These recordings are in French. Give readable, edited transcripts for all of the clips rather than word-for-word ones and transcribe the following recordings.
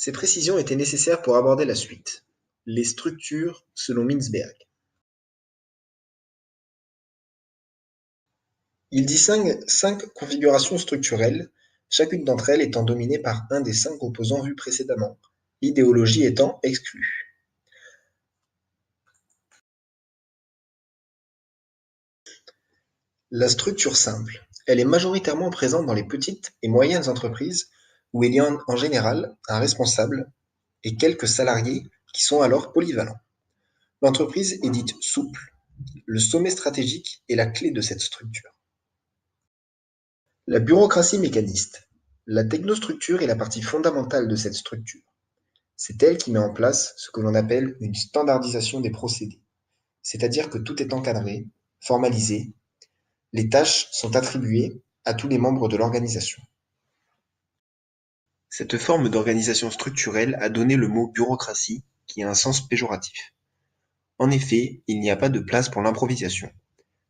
Ces précisions étaient nécessaires pour aborder la suite: les structures selon Mintzberg. Il distingue 5 configurations structurelles, chacune d'entre elles étant dominée par un des 5 composants vus précédemment, l'idéologie étant exclue. La structure simple, elle est majoritairement présente dans les petites et moyennes entreprises où il y a en général un responsable et quelques salariés qui sont alors polyvalents. L'entreprise est dite souple. Le sommet stratégique est la clé de cette structure. La bureaucratie mécaniste. La technostructure est la partie fondamentale de cette structure. C'est elle qui met en place ce que l'on appelle une standardisation des procédés, c'est-à-dire que tout est encadré, formalisé, les tâches sont attribuées à tous les membres de l'organisation. Cette forme d'organisation structurelle a donné le mot bureaucratie, qui a un sens péjoratif. En effet, il n'y a pas de place pour l'improvisation.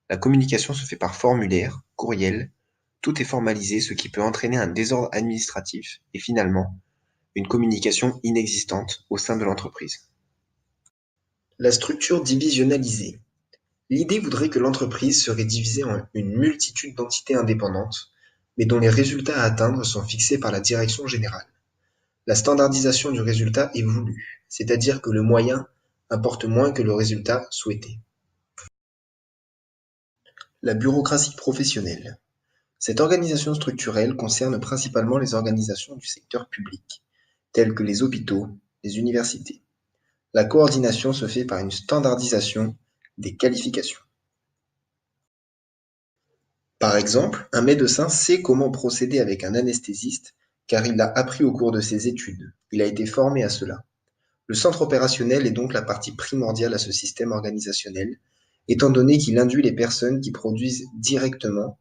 La communication se fait par formulaire, courriel, tout est formalisé, ce qui peut entraîner un désordre administratif et finalement une communication inexistante au sein de l'entreprise. La structure divisionnalisée. L'idée voudrait que l'entreprise serait divisée en une multitude d'entités indépendantes, mais dont les résultats à atteindre sont fixés par la direction générale. La standardisation du résultat est voulue, c'est-à-dire que le moyen importe moins que le résultat souhaité. La bureaucratie professionnelle. Cette organisation structurelle concerne principalement les organisations du secteur public, telles que les hôpitaux, les universités. La coordination se fait par une standardisation des qualifications. Par exemple, un médecin sait comment procéder avec un anesthésiste car il l'a appris au cours de ses études, il a été formé à cela. Le centre opérationnel est donc la partie primordiale à ce système organisationnel, étant donné qu'il induit les personnes qui produisent directement,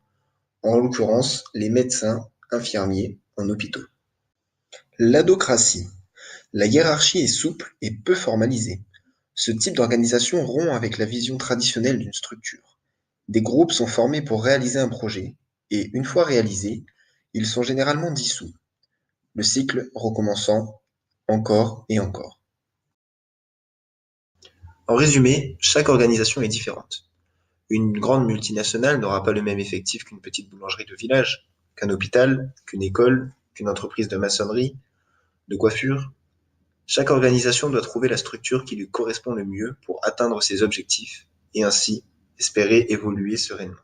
en l'occurrence les médecins, infirmiers, en hôpitaux. L'adocratie. La hiérarchie est souple et peu formalisée. Ce type d'organisation rompt avec la vision traditionnelle d'une structure. Des groupes sont formés pour réaliser un projet, et une fois réalisés, ils sont généralement dissous, le cycle recommençant encore et encore. En résumé, chaque organisation est différente. Une grande multinationale n'aura pas le même effectif qu'une petite boulangerie de village, qu'un hôpital, qu'une école, qu'une entreprise de maçonnerie, de coiffure. Chaque organisation doit trouver la structure qui lui correspond le mieux pour atteindre ses objectifs et ainsi espérer évoluer sereinement.